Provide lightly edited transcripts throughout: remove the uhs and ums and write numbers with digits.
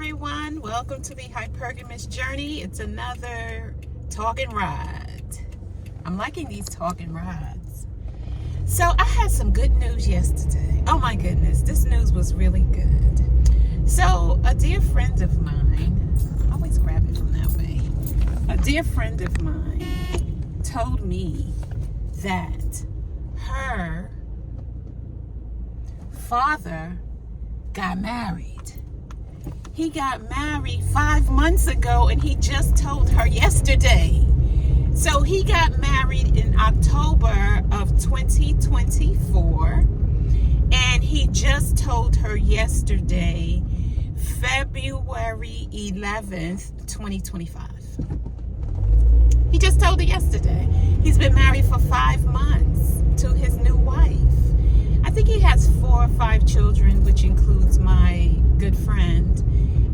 everyone. Welcome to the Hypergamous Journey. It's another talking ride. I'm liking these talking rides. So I had some good news yesterday. Oh my goodness, this news was really good. So a dear friend of mine, I always grab it from that way. A dear friend of mine told me that her father got married. He got married 5 months ago and he just told her yesterday. So he got married in October of 2024 and he just told her yesterday, February 11th, 2025. He just told her yesterday. He's been married for 5 months to his new wife. I think he has 4 or 5 children, which includes my good friend.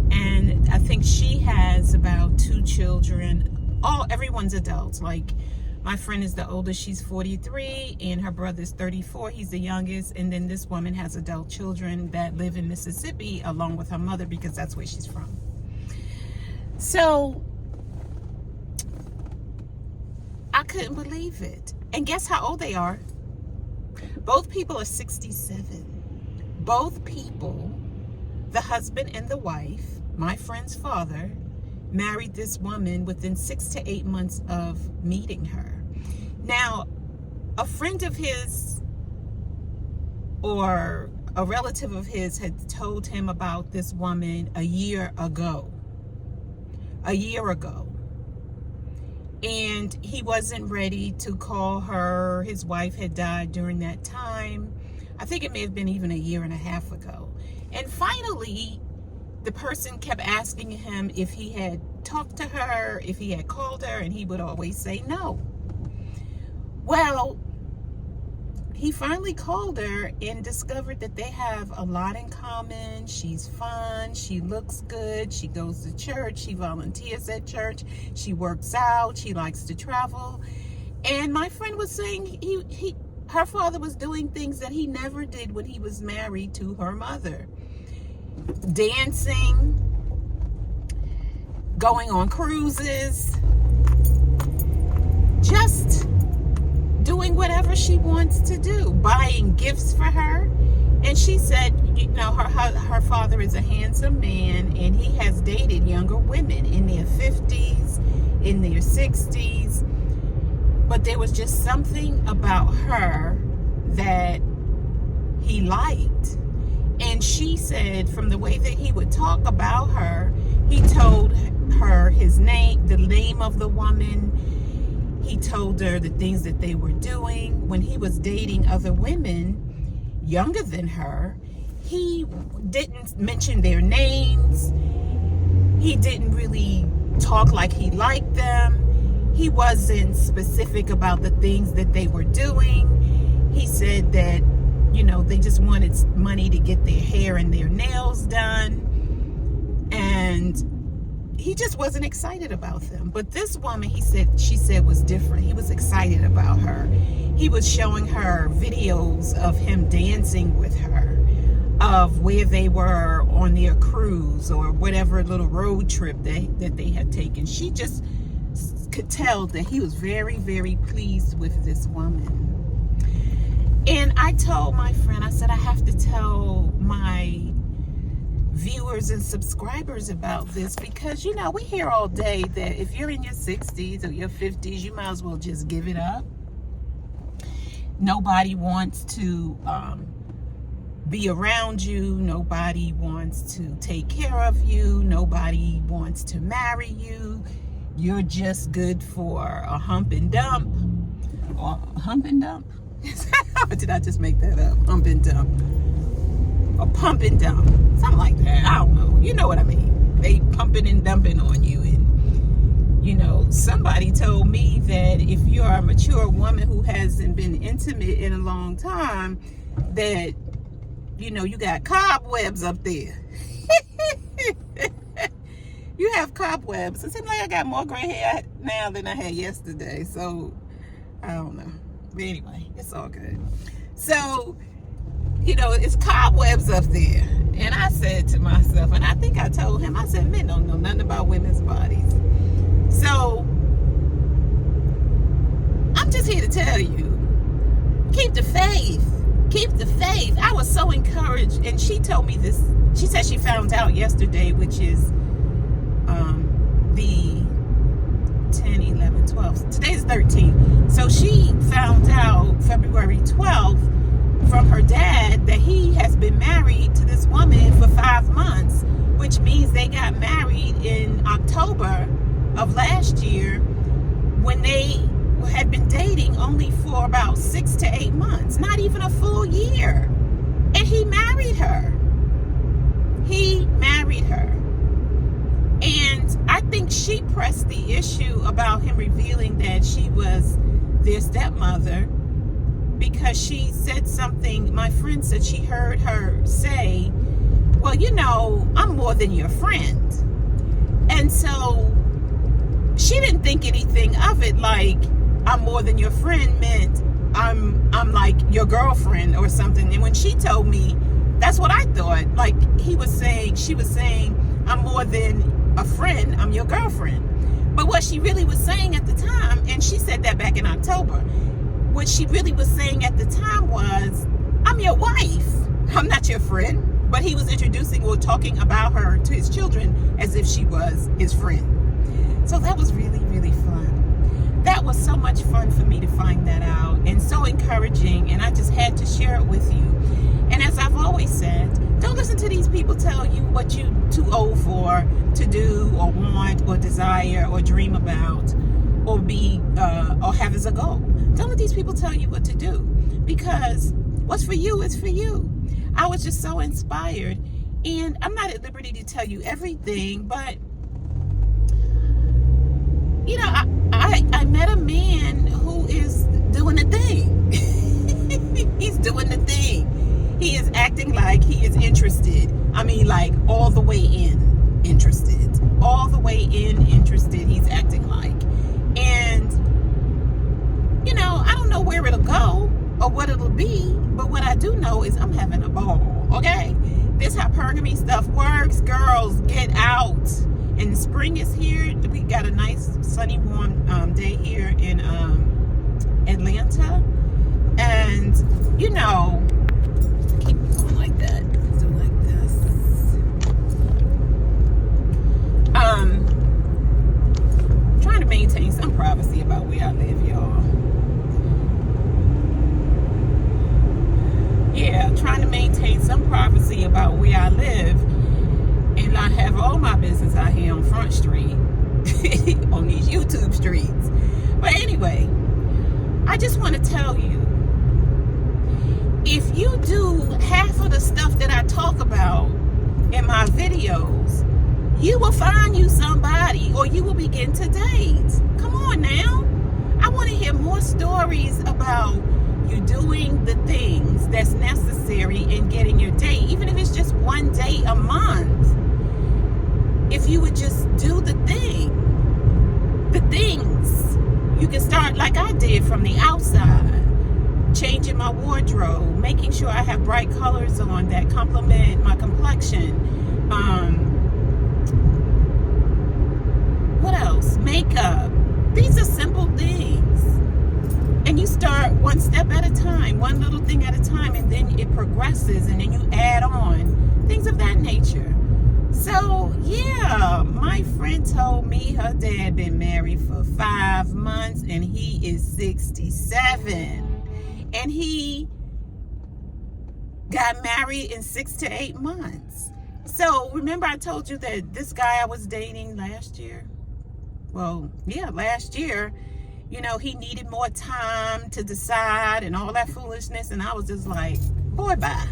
And I think she has about 2 children. Everyone's adults. Like my friend is the oldest, she's 43, and her brother's 34. He's the youngest. And then this woman has adult children that live in Mississippi along with her mother because that's where she's from. So I couldn't believe it. And guess how old they are? Both people are 67. Both people, the husband and the wife, my friend's father, married this woman within 6 to 8 months of meeting her. Now, a friend of his or a relative of his had told him about this woman a year ago. And he wasn't ready to call her. His wife had died during that time. I think it may have been even a year and a half ago. And finally, the person kept asking him if he had talked to her, if he had called her, and he would always say no. Well, he finally called her and discovered that they have a lot in common. She's fun, she looks good, she goes to church, she volunteers at church, she works out, she likes to travel. And my friend was saying her father was doing things that he never did when he was married to her mother. Dancing, going on cruises, just doing whatever she wants to do, buying gifts for her. And she said, you know, her father is a handsome man and he has dated younger women in their 50s, in their 60s. But there was just something about her that he liked. And she said from the way that he would talk about her, he told her his name, the name of the woman. He told her the things that they were doing. When he was dating other women younger than her, he didn't mention their names. He didn't really talk like he liked them. He wasn't specific about the things that they were doing. He said that, you know, they just wanted money to get their hair and their nails done. And he just wasn't excited about them. But this woman, she said was different. He was excited about her. He was showing her videos of him dancing with her, of where they were on their cruise or whatever little road trip that they had taken. She just could tell that he was very, very pleased with this woman. And I told my friend, I said, I have to tell my viewers and subscribers about this because, you know, we hear all day that if you're in your 60s or your 50s, you might as well just give it up. Nobody wants to be around you. Nobody wants to take care of you. Nobody wants to marry you. You're just good for a hump and dump. Or hump and dump? Or did I just make that up? Hump and dump. Or pump and dump. Something like that. I don't know. You know what I mean. They pumping and dumping on you. And, you know, somebody told me that if you're a mature woman who hasn't been intimate in a long time, that, you know, you got cobwebs up there. You have cobwebs. It seems like I got more gray hair now than I had yesterday. So, I don't know. But anyway, it's all good. So, you know, it's cobwebs up there. And I said to myself, and I think I I told him, I said, men don't know nothing about women's bodies. So I'm just here to tell you, keep the faith. Keep the faith. I was so encouraged. And she told me this. She said she found out yesterday, which is the 10, 11, 12. Today's 13. So she found out February 12th from her dad that he has been married to this woman for 5 months, which means they got married in October of last year when they had been dating only for about 6 to 8 months, not even a full year. And he married her. He married her. And I think she pressed the issue about him revealing that she was their stepmother because she said something. My friend said she heard her say, well, you know, I'm more than your friend. And so she didn't think anything of it, like I'm more than your friend meant I'm like your girlfriend or something. And when she told me, that's what I thought. Like she was saying, I'm more than a friend, I'm your girlfriend. But what she really was saying at the time, and she said that back in October, what she really was saying at the time was, I'm your wife, I'm not your friend. But he was introducing or talking about her to his children as if she was his friend. So that was really, really fun. That was so much fun for me to find that out, and so encouraging, and I just had to share it with you. And as I've always said, don't listen to these people tell you what you're too old for to do or want or desire or dream about or be or have as a goal. Don't let these people tell you what to do, because what's for you is for you. I was just so inspired, and I'm not at liberty to tell you everything, but you know, I met a man who is doing the thing. He's doing the thing. He is acting like he is interested. I mean, like all the way in interested. All the way in interested, he's acting like. And, you know, I don't know where it'll go or what it'll be, but what I do know is I'm having a ball, okay? This hypergamy stuff works. Girls, get out. And spring is here. We got a nice sunny, warm day here in Atlanta. And, you know, keep going like that. Do like this. Trying to maintain some privacy about where I live, y'all. Yeah, trying to maintain some privacy about where I live and not have all my business out here on Front Street on these YouTube streets. But anyway, I just want to tell you, if you do half of the stuff that I talk about in my videos, you will find you somebody, or you will begin to date. Come on now. I want to hear more stories about you doing the things that's necessary in getting your date, even if it's just one date a month. If you would just do the things, you can start like I did from the outside, changing my wardrobe, making sure I have bright colors on that complement my complexion. What else? Makeup. These are simple things. And you start one step at a time, one little thing at a time, and then it progresses, and then you add on things of that nature. So, yeah, my friend told me her dad been married for 5 months, and he is 67. And he got married in 6 to 8 months. So, remember I told you that this guy I was dating last year? Well, yeah, last year, you know, he needed more time to decide and all that foolishness. And I was just like, boy, bye.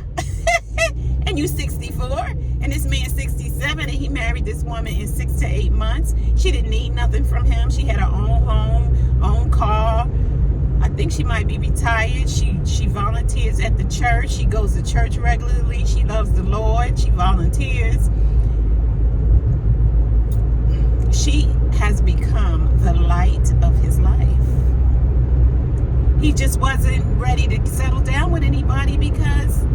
And you 64, and this man's 67, and he married this woman in 6 to 8 months. She didn't need nothing from him. She had her own home, own car. I think she might be retired. She volunteers at the church. She goes to church regularly. She loves the Lord. She volunteers. She has become the light of his life. He just wasn't ready to settle down with anybody because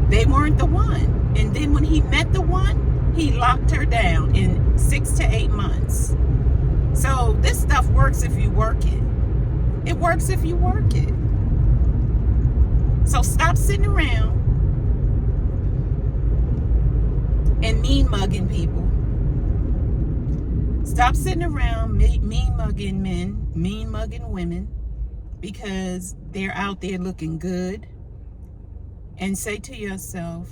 they weren't the one. And then when he met the one, He locked her down in 6 to 8 months. So this stuff works if you work it. It works if you work it. So stop sitting around and mean mugging people. Stop sitting around mean mugging men, mean mugging women, because they're out there looking good. And say to yourself,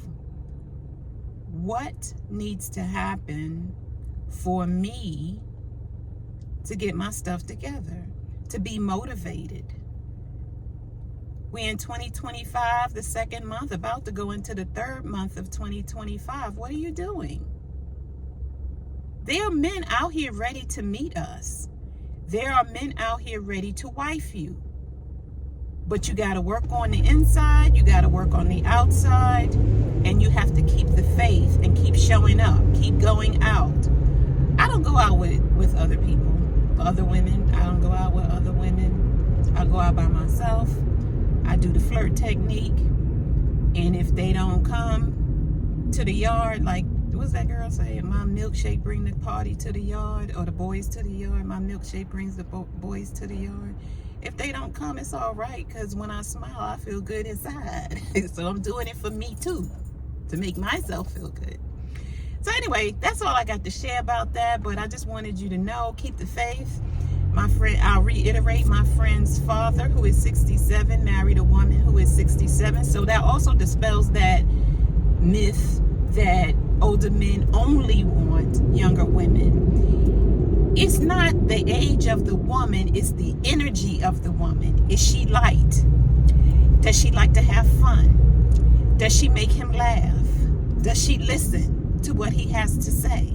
what needs to happen for me to get my stuff together, to be motivated? We're in 2025, the second month, about to go into the third month of 2025. What are you doing? There are men out here ready to meet us. There are men out here ready to wife you. But you got to work on the inside, you got to work on the outside, and you have to keep the faith and keep showing up, keep going out. I don't go out with other people, other women. I don't go out with other women. I go out by myself. I do the flirt technique, and if they don't come to the yard, like, what's that girl saying? My milkshake bring the party to the yard, or the boys to the yard. My milkshake brings the boys to the yard. If they don't come, it's all right, because when I smile, I feel good inside. So I'm doing it for me too, to make myself feel good. So anyway, that's all I got to share about that, but I just wanted you to know, keep the faith. My friend, I'll reiterate, my friend's father, who is 67, married a woman who is 67. So that also dispels that myth that older men only want younger women. It's not the age of the woman, it's the energy of the woman. Is she light? Does she like to have fun? Does she make him laugh? Does she listen to what he has to say?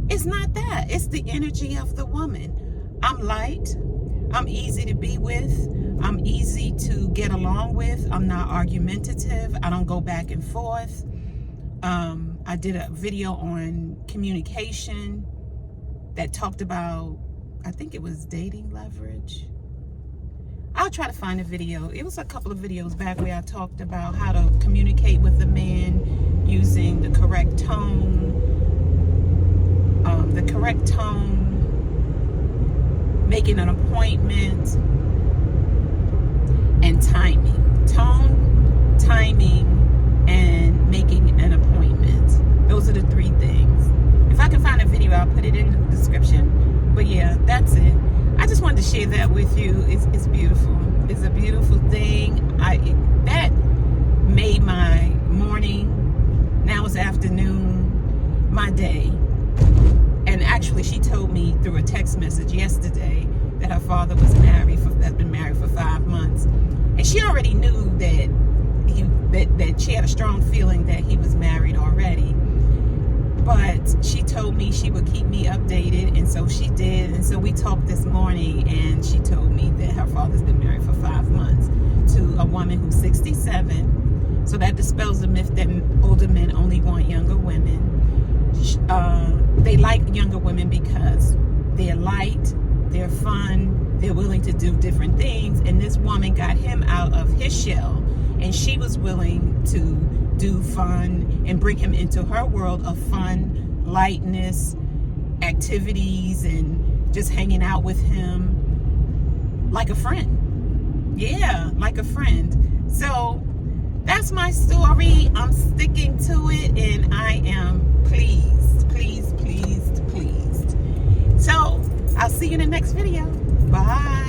It's not that. It's the energy of the woman. I'm light. I'm easy to be with. I'm easy to get along with. I'm not argumentative. I don't go back and forth. I did a video on communication that talked about, I think it was dating leverage. I'll try to find a video. It was a couple of videos back where I talked about how to communicate with a man using the correct tone, making an appointment, and timing. Tone, timing, and making an appointment. Those are the three things. If I can find a video, I'll put it in the description. But yeah, that's it. I just wanted to share that with you. It's beautiful. It's a beautiful thing. That made my morning, now it's afternoon, my day. And actually, she told me through a text message yesterday that her father was had been married for 5 months, and she already knew that she had a strong feeling that he was married already. But she told me she would keep me updated, and so she did. And so we talked this morning, and she told me that her father's been married for 5 months to a woman who's 67. So that dispels the myth that older men only want younger women. They like younger women because they're light, they're fun, they're willing to do different things. And this woman got him out of his shell, and she was willing to do fun and bring him into her world of fun, lightness, activities, and just hanging out with him like a friend. Yeah, like a friend. So that's my story. I'm sticking to it, and I am pleased. So I'll see you in the next video. Bye.